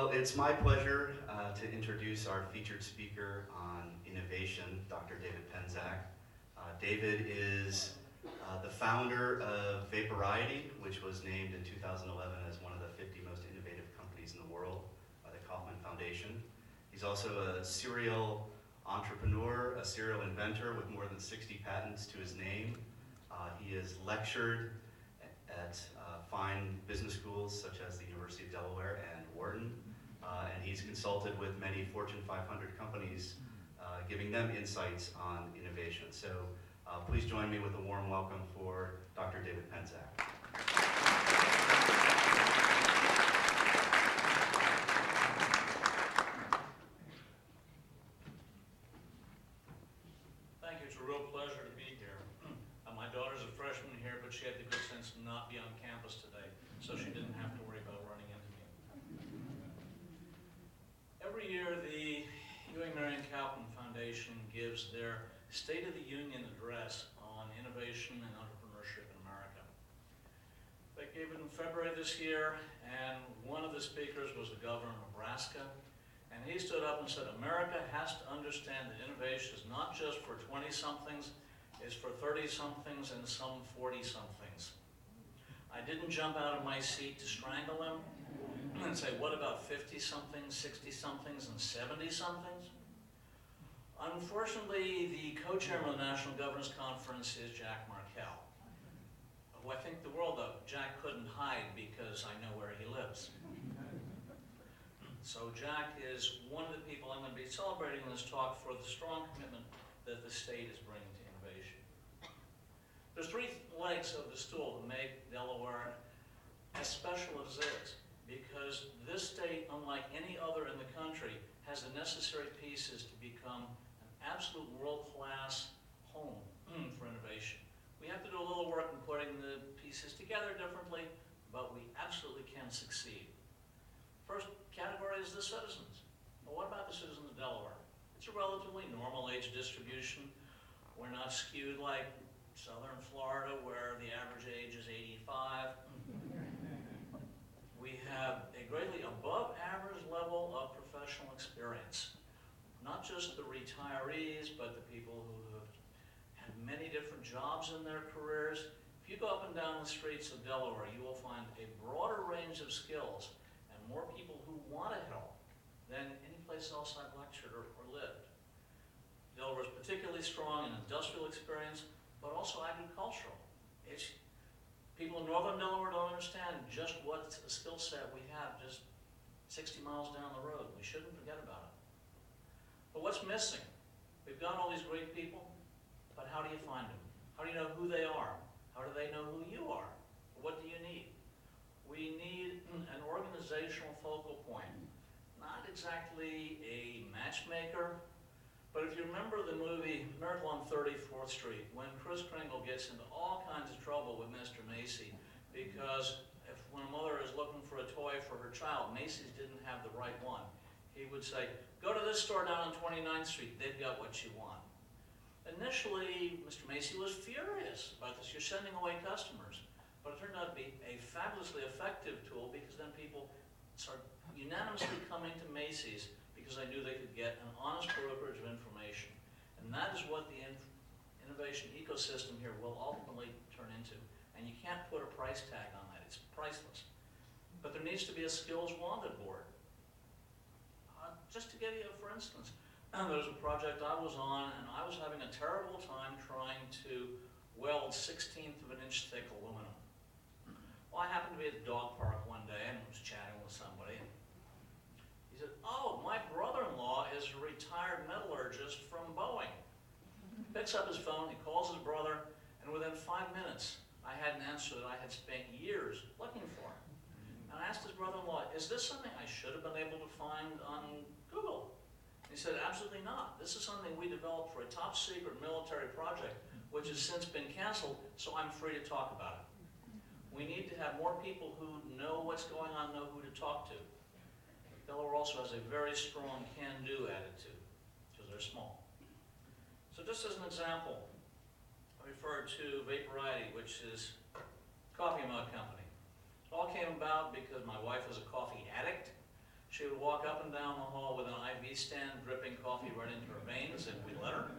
Well, it's my pleasure to introduce our featured speaker on innovation, Dr. David Pensak. David is the founder of Vaporiety, which was named in 2011 as one of the 50 most innovative companies in the world by the Kauffman Foundation. He's also a serial entrepreneur, a serial inventor with more than 60 patents to his name. He has lectured at fine business schools such as the University of Delaware and Wharton, and he's consulted with many Fortune 500 companies, giving them insights on innovation. So please join me with a warm welcome for Dr. David Pensak. Thank you. It's a real pleasure to be here. My daughter's a freshman here, but she had the good sense to not be on campus today, so she didn't have to worry about running into me. Every year, the Ewing Marion Kauffman Foundation gives their State of the Union address on innovation and entrepreneurship in America. They gave it in February this year, and one of the speakers was the governor of Nebraska. And he stood up and said, America has to understand that innovation is not just for 20-somethings, it's for 30-somethings and some 40-somethings. I didn't jump out of my seat to strangle him and say, what about 50-somethings, 60-somethings, and 70-somethings? Unfortunately, the co-chairman of the National Governors Conference is Jack Markell, who I think the world of. Jack couldn't hide because I know where he lives. So Jack is one of the people I'm going to be celebrating in this talk for the strong commitment that the state is bringing to innovation. There's three legs of the stool to make Delaware as special as it is, because this state, unlike any other in the country, has the necessary pieces to become an absolute world-class home for innovation. We have to do a little work in putting the pieces together differently, but we absolutely can succeed. First category is the citizens. Well, what about the citizens of Delaware? It's a relatively normal age distribution. We're not skewed like southern Florida, where the average age is 85. We have a greatly above average level of professional experience. Not just the retirees, but the people who have had many different jobs in their careers. If you go up and down the streets of Delaware, you will find a broader range of skills and more people who want to help than any place else I've lectured or lived. Delaware is particularly strong in industrial experience, but also agricultural. People in northern Delaware don't understand just what a skill set we have just 60 miles down the road. We shouldn't forget about it. But what's missing? We've got all these great people, but how do you find them? How do you know who they are? How do they know who you are? What do you need? We need an organizational focal point. Not exactly a matchmaker, but if you remember the movie Miracle on 34th Street, when Kris Kringle gets into all kinds of trouble with Mr. Macy, because when a mother is looking for a toy for her child, Macy's didn't have the right one. He would say, go to this store down on 29th Street, they've got what you want. Initially, Mr. Macy was furious about this. You're sending away customers. But it turned out to be a fabulously effective tool, because then people started unanimously coming to Macy's because they knew they could get an honest brokerage of information. And that is what the innovation ecosystem here will ultimately turn into. And you can't put a price tag on that. It's priceless. But there needs to be a skills wanted board. Just to give you, for instance, there's a project I was on, and I was having a terrible time trying to weld 1/16 of an inch thick aluminum. Well, I happened to be at the dog park one day and was chatting with somebody. And he said, oh, my brother-in-law is a retired metallurgist from Boeing. He picks up his phone, he calls his brother, and within 5 minutes, I had an answer that I had spent years looking for. And I asked his brother-in-law, is this something I should have been able to find on Google? And he said, absolutely not. This is something we developed for a top secret military project, which has since been canceled, so I'm free to talk about it. We need to have more people who know what's going on, know who to talk to. Delaware also has a very strong can-do attitude, because they're small. So just as an example, I referred to Vaporiety, which is a coffee mug company. It all came about because my wife is a coffee addict. She would walk up and down the hall with an IV stand dripping coffee right into her veins, and we let her.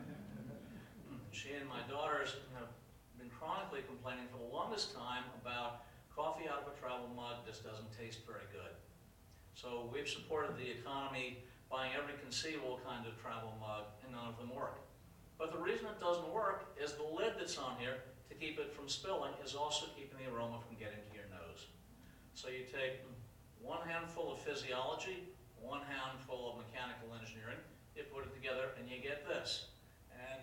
She and my daughters have been chronically complaining for the longest time about coffee out of a travel mug just doesn't taste very good. So we've supported the economy buying every conceivable kind of travel mug, and none of them work. But the reason it doesn't work is the lid that's on here to keep it from spilling is also keeping the aroma from getting to your nose. So you take one handful of physiology, one handful of mechanical engineering, you put it together and you get this. And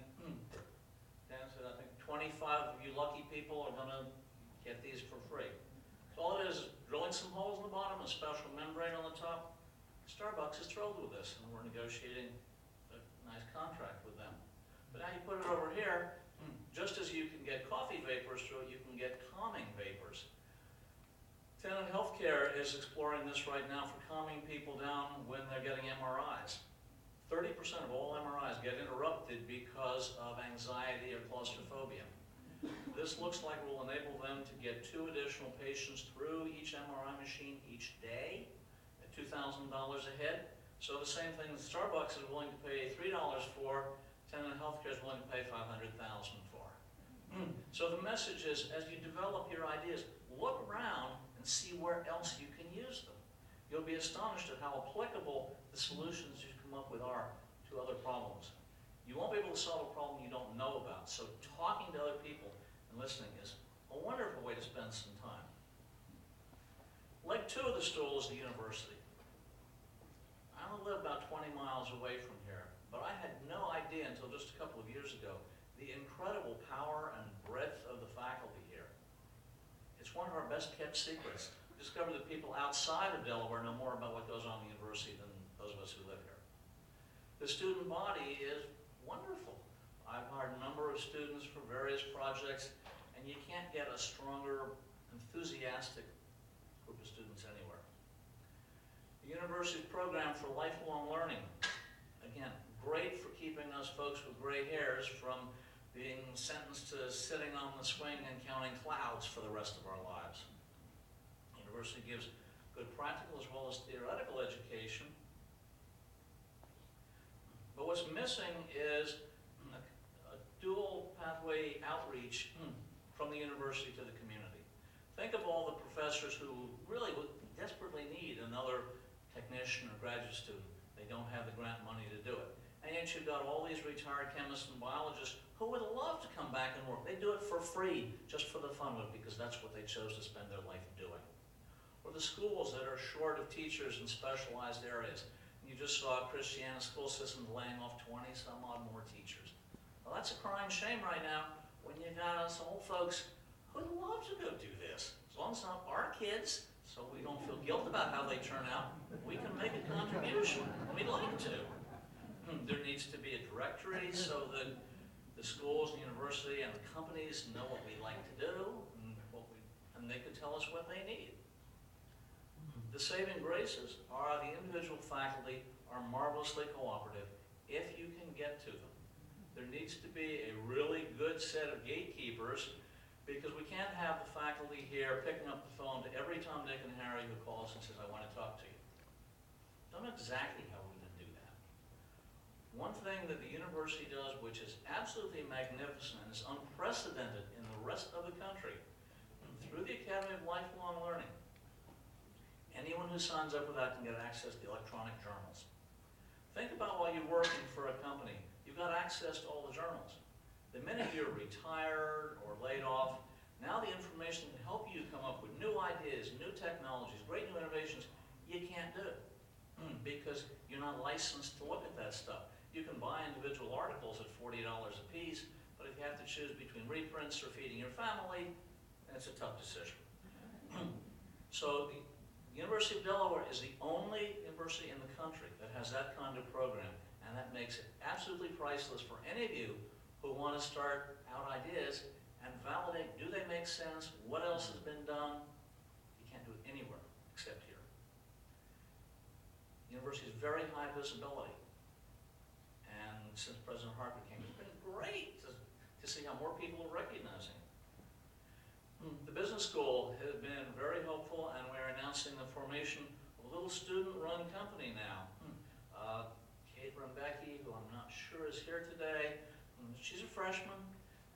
Dan said, I think 25 of you lucky people are going to get these for free. So all it is drilling some holes in the bottom, a special membrane on the top. Starbucks is thrilled with this, and we're negotiating a nice contract with them. But now you put it over here, just as you can get coffee vapors through it, you can get calming vapors. Tenet Healthcare is exploring this right now for calming people down when they're getting MRIs. 30% of all MRIs get interrupted because of anxiety or claustrophobia. This looks like it will enable them to get 2 additional patients through each MRI machine each day at $2,000 a head. So the same thing that Starbucks is willing to pay $3 for, Tenet Healthcare is willing to pay $500,000 for. So the message is, as you develop your ideas, look around and see where else you can use them. You'll be astonished at how applicable the solutions you come up with are to other problems. You won't be able to solve a problem you don't know about, so talking to other people and listening is a wonderful way to spend some time. Leg 2 of the stool is the university. I only live about 20 miles away from here, but I had no idea until just a couple of years ago the incredible power and breadth of the faculty here. It's one of our best kept secrets. We discovered that people outside of Delaware know more about what goes on in the university than those of us who live here. The student body is wonderful. I've hired a number of students for various projects, and you can't get a stronger, enthusiastic group of students anywhere. The university's program for lifelong learning, again, great for keeping us folks with gray hairs from being sentenced to sitting on the swing and counting clouds for the rest of our lives. The university gives good practical as well as theoretical education. But what's missing is a dual pathway outreach from the university to the community. Think of all the professors who really would desperately need another technician or graduate student. They don't have the grant money to do it. And yet you've got all these retired chemists and biologists who would love to come back and work. They do it for free, just for the fun of it, because that's what they chose to spend their life doing. Or the schools that are short of teachers in specialized areas. You just saw Christiana school systems laying off 20-some odd more teachers. Well, that's a crying shame right now when you got us old folks who'd love to go do this. As long as it's not our kids, so we don't feel guilt about how they turn out, we can make a contribution. We'd like to. There needs to be a directory so that the schools, the university, and the companies know what we like to do, and they could tell us what they need. The saving graces are the individual faculty are marvelously cooperative if you can get to them. There needs to be a really good set of gatekeepers, because we can't have the faculty here picking up the phone to every Tom, Dick, and Harry who calls and says, I want to talk to you. Don't know exactly how we're going to do that. One thing that the university does, which is absolutely magnificent and is unprecedented in the rest of the country, through the Academy of Lifelong Learning, anyone who signs up with that can get access to the electronic journals. Think about while you're working for a company, you've got access to all the journals. The minute you're retired or laid off, now the information can help you come up with new ideas, new technologies, great new innovations you can't do because you're not licensed to look at that stuff. You can buy individual articles at $40 a piece, but if you have to choose between reprints or feeding your family, that's a tough decision. So the University of Delaware is the only university in the country that has that kind of program, and that makes it absolutely priceless for any of you who want to start out ideas and validate, do they make sense? What else has been done? You can't do it anywhere except here. The university is very high visibility. And since President Harper came, it's been great to see how more people are recognizing it. The business school has been very helpful, and we're announcing the formation of a little student-run growing company now. Kate Rumbecki, who I'm not sure is here today, she's a freshman,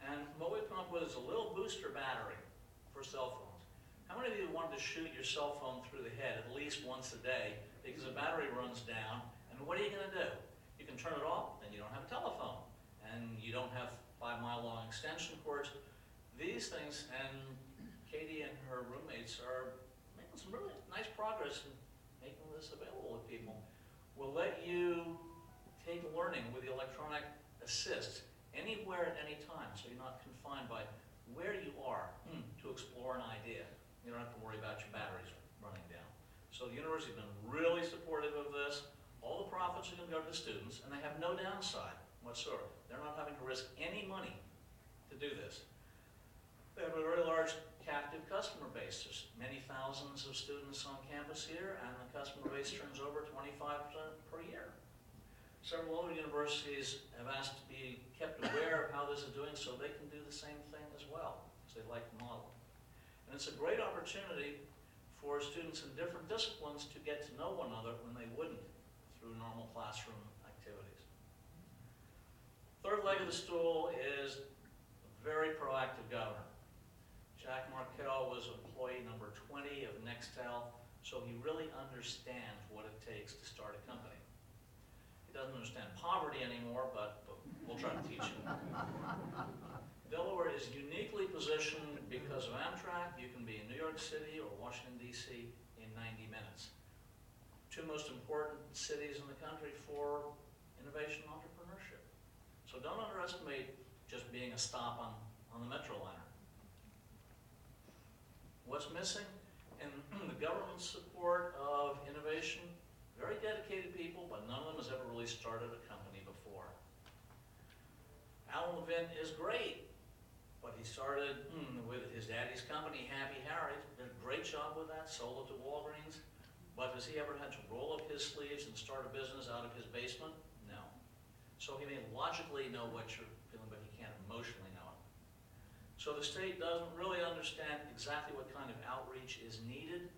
and what we come up with is a little booster battery for cell phones. How many of you wanted to shoot your cell phone through the head at least once a day because the battery runs down, and what are you going to do? You can turn it off, then you don't have a telephone, and you don't have 5-mile-long extension cords. These things, and Katie and her roommates are making some really nice progress in making this available to people. We'll let you take learning with the electronic assist anywhere at any time, so you're not confined by where you are to explore an idea. You don't have to worry about your batteries running down. So the university's been really supportive of this. All the profits are going to go to the students, and they have no downside whatsoever. They're not having to risk any money to do this. They have a very large captive customer base. There's many thousands of students on campus here, and the customer base turns over 25% per year. Several other universities have asked to be kept aware of how this is doing so they can do the same thing as well, because they like the model. And it's a great opportunity for students in different disciplines to get to know one another when they wouldn't through normal classroom activities. Third leg of the stool is a very proactive governor. Jack Markell was employee number 20 of Nextel, so he really understands what it takes to start a company. He doesn't understand poverty anymore, but we'll try to teach him. Delaware is uniquely positioned because of Amtrak. You can be in New York City or Washington, D.C. in 90 minutes. Two most important cities in the country for innovation entrepreneurship. So don't underestimate just being a stop on the Metro liner. What's missing? In the government support of innovation, very dedicated people, but none of them has ever really started a company before. Alan Levin is great, but he started with his daddy's company, Happy Harry's, did a great job with that, sold it to Walgreens, but has he ever had to roll up his sleeves and start a business out of his basement? No. So he may logically know what you're feeling, but he can't emotionally know it. So the state doesn't really understand exactly what kind of outreach is needed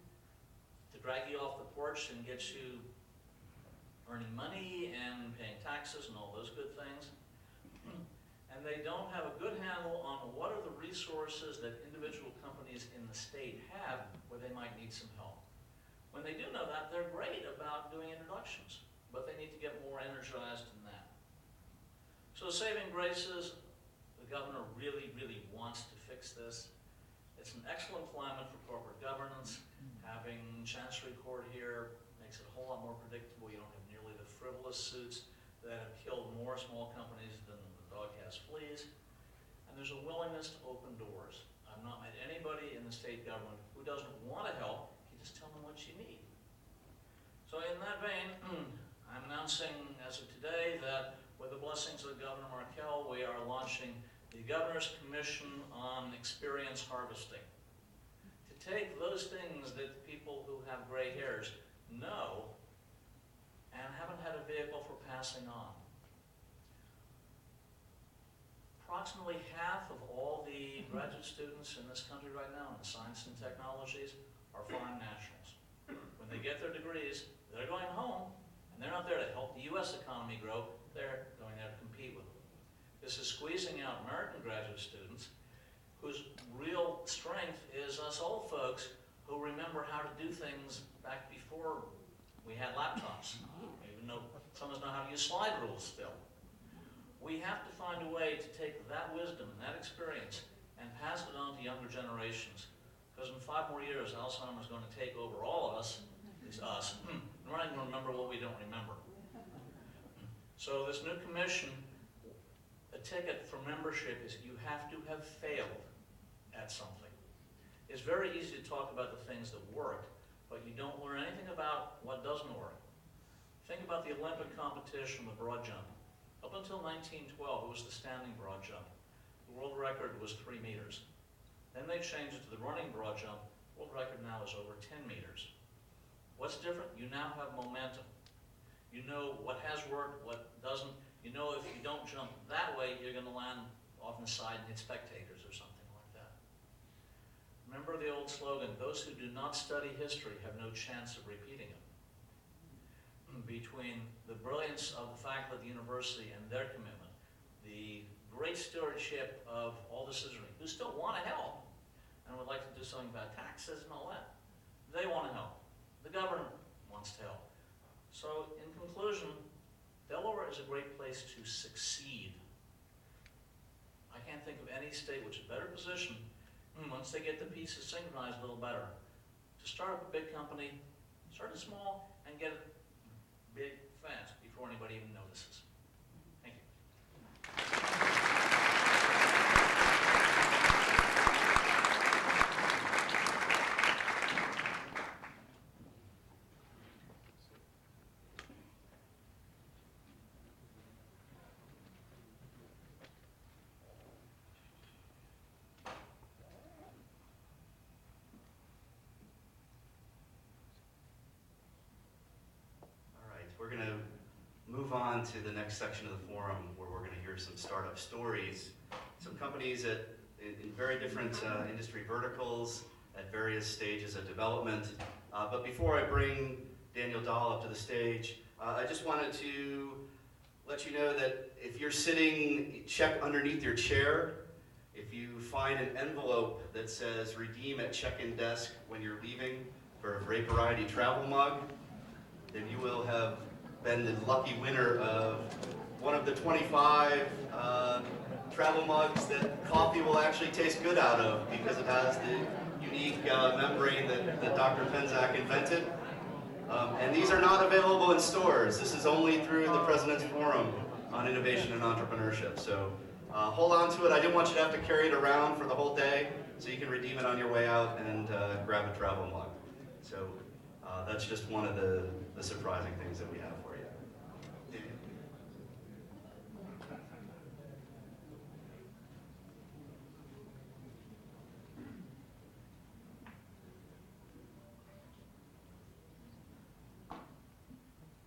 to drag you off the porch and get you earning money and paying taxes and all those good things. And they don't have a good handle on what are the resources that individual companies in the state have where they might need some help. When they do know that, they're great about doing introductions, but they need to get more energized in that. So saving graces, the governor really, really wants to fix this. It's an excellent climate for corporate governance. Having Chancery Court here makes it a whole lot more predictable. You don't have nearly the frivolous suits that have killed more small companies than the dog has fleas. And there's a willingness to open doors. I've not met anybody in the state government who doesn't want to help. You just tell them what you need. So in that vein, I'm announcing as of today that with the blessings of Governor Markell, we are launching the Governor's Commission on Experience Harvesting. To take those things that people who have gray hairs know and haven't had a vehicle for passing on. Approximately half of all the graduate students in this country right now in the science and technologies are foreign nationals. When they get their degrees, they're going home, and they're not there to help the U.S. economy grow, they're going there to compete with them. This is squeezing out American graduate students whose real strength is us old folks who remember how to do things back before we had laptops, even though some of us know how to use slide rules still. We have to find a way to take that wisdom and that experience and pass it on to younger generations. Because in 5 more years, Alzheimer's is going to take over all of us, at least us, and we're not going to remember what we don't remember. So this new commission, a ticket for membership is you have to have failed at something. It's very easy to talk about the things that worked, but you don't learn anything about what doesn't work. Think about the Olympic competition with broad jump. Up until 1912, it was the standing broad jump. The world record was 3 meters. Then they changed it to the running broad jump. World record now is over 10 meters. What's different? You now have momentum. You know what has worked, what doesn't. You know if you don't jump that way, you're going to land off the side and hit spectators or something like that. Remember the old slogan, those who do not study history have no chance of repeating it. between the brilliance of the faculty at the university and their commitment, the great stewardship of all the citizenry who still want to help and would like to do something about taxes and all that. They want to help. The government wants to help. So in conclusion, Delaware is a great place to succeed. I can't think of any state which is better positioned, once they get the pieces synchronized a little better, to start up a big company, start it small, and get it big fast before anybody even notices. Thank you. We're going to move on to the next section of the forum where we're going to hear some startup stories. Some companies in very different industry verticals at various stages of development. But before I bring Daniel Dahl up to the stage, I just wanted to let you know that if you're sitting, check underneath your chair. If you find an envelope that says redeem at check-in desk when you're leaving for a Vaporiety travel mug, then you will have been the lucky winner of one of the 25 travel mugs that coffee will actually taste good out of because it has the unique membrane that Dr. Pensak invented. And these are not available in stores. This is only through the President's Forum on Innovation and Entrepreneurship. So hold on to it. I didn't want you to have to carry it around for the whole day, so you can redeem it on your way out and grab a travel mug. So that's just one of the surprising things that we have for you.